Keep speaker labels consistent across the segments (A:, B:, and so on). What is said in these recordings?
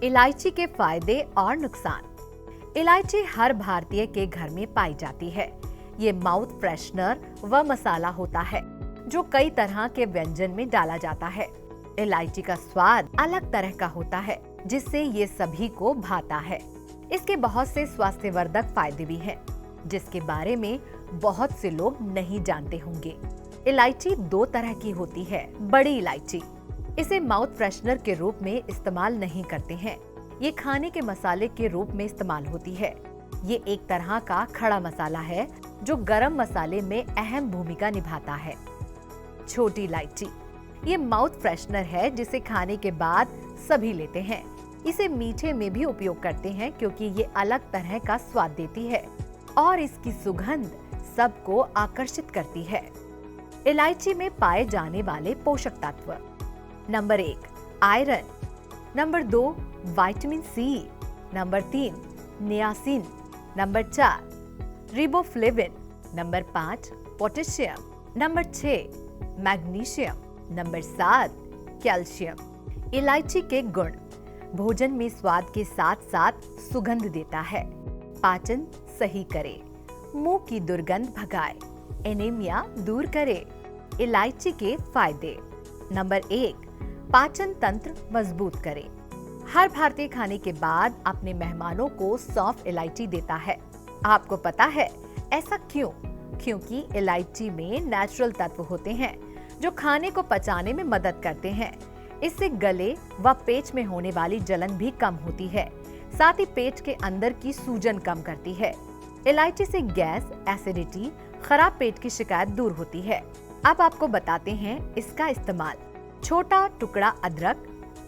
A: इलायची के फायदे और नुकसान। इलायची हर भारतीय के घर में पाई जाती है। ये माउथ फ्रेशनर व मसाला होता है जो कई तरह के व्यंजन में डाला जाता है। इलायची का स्वाद अलग तरह का होता है जिससे ये सभी को भाता है। इसके बहुत से स्वास्थ्यवर्धक फायदे भी हैं, जिसके बारे में बहुत से लोग नहीं जानते होंगे। इलायची दो तरह की होती है। बड़ी इलायची, इसे माउथ फ्रेशनर के रूप में इस्तेमाल नहीं करते हैं। ये खाने के मसाले के रूप में इस्तेमाल होती है। ये एक तरह का खड़ा मसाला है जो गरम मसाले में अहम भूमिका निभाता है। छोटी इलायची, ये माउथ फ्रेशनर है जिसे खाने के बाद सभी लेते हैं। इसे मीठे में भी उपयोग करते हैं क्योंकि ये अलग तरह का स्वाद देती है और इसकी सुगंध सबको आकर्षित करती है। इलायची में पाए जाने वाले पोषक तत्व। Number 1 iron, number 2 vitamin C, number 3 niacin, number 4 riboflavin, number 5 potassium, number 6 magnesium, number 7 calcium. इलायची के गुण। भोजन में स्वाद के साथ साथ सुगंध देता है, पाचन सही करे, मुंह की दुर्गंध भगाए, एनीमिया दूर करे। इलायची के फायदे। नंबर 1 पाचन तंत्र मजबूत करे। हर भारतीय खाने के बाद अपने मेहमानों को सौंफ इलायची देता है। आपको पता है ऐसा क्यों? क्योंकि इलायची में नेचुरल तत्व होते हैं जो खाने को पचाने में मदद करते हैं। इससे गले व पेट में होने वाली जलन भी कम होती है। साथ ही पेट के अंदर की सूजन कम करती है। इलायची से गैस, एसिडिटी, खराब पेट की शिकायत दूर होती है। अब आपको बताते हैं इसका इस्तेमाल। छोटा टुकड़ा अदरक,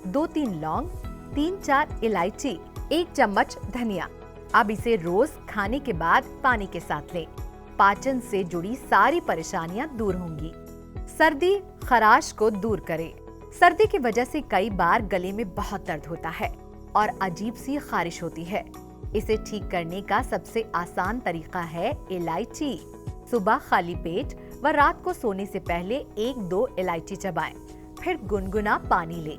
A: 2-3 लौंग, 3-4 इलायची, 1 चम्मच धनिया। अब इसे रोज खाने के बाद पानी के साथ लें। पाचन से जुड़ी सारी परेशानियां दूर होंगी। सर्दी खराश को दूर करे। सर्दी की वजह से कई बार गले में बहुत दर्द होता है और अजीब सी खारिश होती है। इसे ठीक करने का सबसे आसान तरीका है इलायची। सुबह खाली पेट व रात को सोने से पहले 1-2 इलायची चबाएं, फिर गुनगुना पानी लें।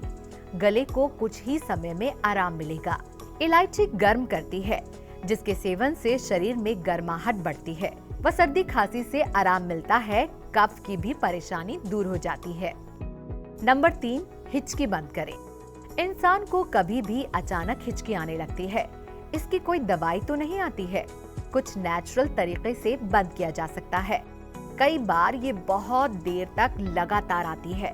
A: गले को कुछ ही समय में आराम मिलेगा। इलायची गर्म करती है, जिसके सेवन से शरीर में गर्माहट बढ़ती है व सर्दी खांसी से आराम मिलता है। कफ की भी परेशानी दूर हो जाती है। नंबर 3 हिचकी बंद करें। इंसान को कभी भी अचानक हिचकी आने लगती है। इसकी कोई दवाई तो नहीं आती है। कुछ नेचुरल तरीके से बंद किया जा सकता है। कई बार ये बहुत देर तक लगातार आती है,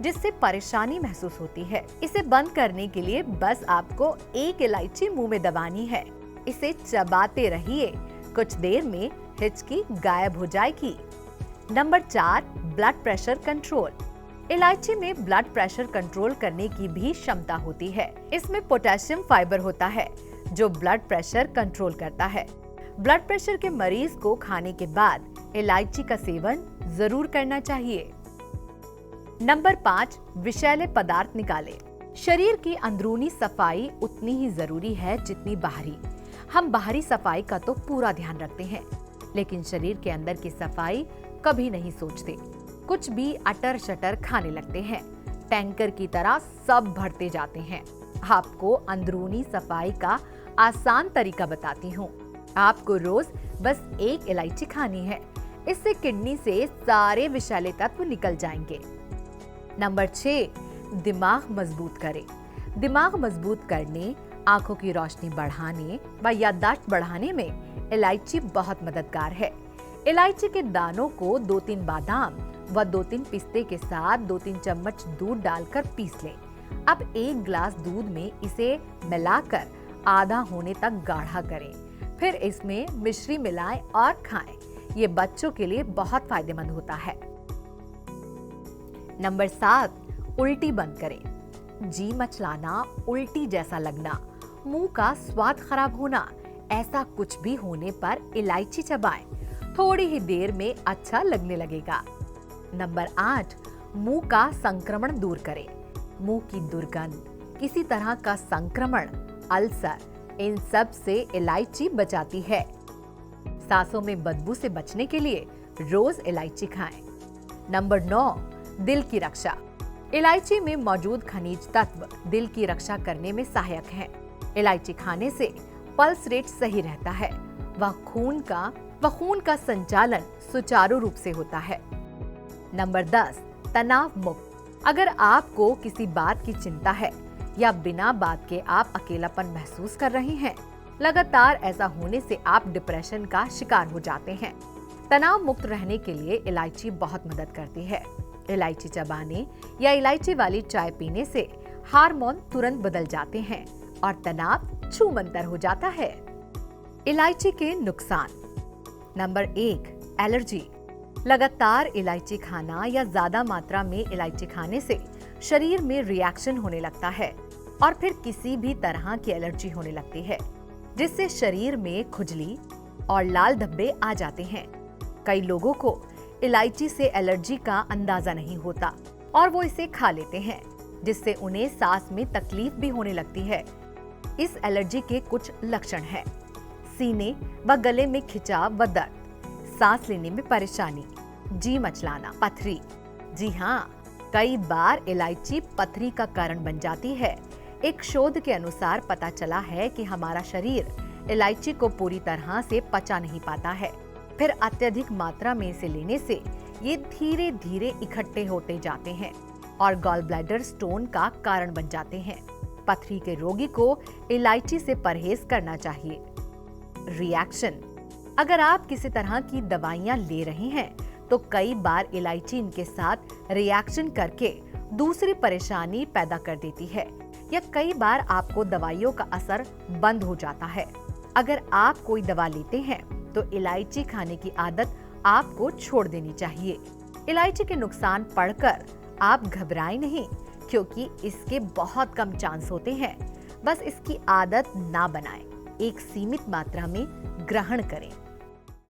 A: जिससे परेशानी महसूस होती है। इसे बंद करने के लिए बस आपको 1 इलायची मुंह में दबानी है। इसे चबाते रहिए, कुछ देर में हिचकी गायब हो जाएगी। Number 4 blood pressure control. इलायची में ब्लड प्रेशर कंट्रोल करने की भी क्षमता होती है। इसमें पोटेशियम फाइबर होता है जो ब्लड प्रेशर कंट्रोल करता है। ब्लड प्रेशर के मरीज को खाने के बाद इलायची का सेवन जरूर करना चाहिए। नंबर 5 विषैले पदार्थ निकालें। शरीर की अंदरूनी सफाई उतनी ही जरूरी है जितनी बाहरी। हम बाहरी सफाई का तो पूरा ध्यान रखते हैं, लेकिन शरीर के अंदर की सफाई कभी नहीं सोचते। कुछ भी अटर शटर खाने लगते हैं। टैंकर की तरह सब भरते जाते हैं। आपको अंदरूनी सफाई का आसान तरीका बताती हूँ। आपको रोज बस 1 इलायची खानी है। इससे किडनी से सारे विषैले तत्व निकल जाएंगे। नंबर 6 दिमाग मजबूत करें। दिमाग मजबूत करने, आंखों की रोशनी बढ़ाने व याददाश्त बढ़ाने में इलायची बहुत मददगार है। इलायची के दानों को 2-3 बादाम व 2-3 पिस्ते के साथ 2-3 चम्मच दूध डालकर पीस लें। अब 1 गिलास दूध में इसे मिलाकर आधा होने तक गाढ़ा करें। फिर इसमें मिश्री मिलाएं और खाएं। ये बच्चों के लिए बहुत फायदेमंद होता है। नंबर 7 उल्टी बंद करें। जी मचलाना, उल्टी जैसा लगना, मुंह का स्वाद खराब होना, ऐसा कुछ भी होने पर इलायची चबाएं। थोड़ी ही देर में अच्छा लगने लगेगा। नंबर 8 मुंह का संक्रमण दूर करें। मुंह की दुर्गंध, किसी तरह का संक्रमण, अल्सर, इन सब से इलायची बचाती है। सांसों में बदबू से बचने के लिए रोज इलायची खाएं। नंबर 9 दिल की रक्षा। इलायची में मौजूद खनिज तत्व दिल की रक्षा करने में सहायक हैं। इलायची खाने से पल्स रेट सही रहता है, वह खून का संचालन सुचारू रूप से होता है। नंबर 10, तनाव मुक्त। अगर आपको किसी बात की चिंता है या बिना बात के आप अकेलापन महसूस कर रहे हैं, लगातार ऐसा होने से आप डिप्रेशन का शिकार हो जाते हैं। तनाव मुक्त रहने के लिए इलायची बहुत मदद करती है। इलायची चबाने या इलायची वाली चाय पीने से हार्मोन तुरंत बदल जाते हैं और तनाव छूमंतर हो जाता है। इलायची के नुकसान। Number 1, allergy. लगातार इलायची खाना या ज्यादा मात्रा में इलायची खाने से शरीर में रिएक्शन होने लगता है और फिर किसी भी तरह की एलर्जी होने लगती है, जिससे शरीर में खुजली और लाल धब्बे आ जाते हैं। कई लोगों को इलायची से एलर्जी का अंदाजा नहीं होता और वो इसे खा लेते हैं, जिससे उन्हें सांस में तकलीफ भी होने लगती है। इस एलर्जी के कुछ लक्षण हैं: सीने व गले में खिंचाव व दर्द, सांस लेने में परेशानी, जी मचलाना, पथरी। जी हाँ, कई बार इलायची पथरी का कारण बन जाती है। एक शोध के अनुसार पता चला है कि हमारा शरीर इलायची को पूरी तरह से पचा नहीं पाता है, फिर अत्यधिक मात्रा में इसे लेने से ये धीरे धीरे इकट्ठे होते जाते हैं और गॉल ब्लैडर स्टोन का कारण बन जाते हैं। पथरी के रोगी को इलायची से परहेज करना चाहिए। रिएक्शन। अगर आप किसी तरह की दवाइयां ले रहे हैं तो कई बार इलायची इनके साथ रिएक्शन करके दूसरी परेशानी पैदा कर देती है या कई बार आपको दवाइयों का असर बंद हो जाता है। अगर आप कोई दवा लेते हैं तो इलायची खाने की आदत आपको छोड़ देनी चाहिए। इलायची के नुकसान पढ़कर आप घबराएं नहीं, क्योंकि इसके बहुत कम चांस होते हैं। बस इसकी आदत ना बनाएं, एक सीमित मात्रा में ग्रहण करें।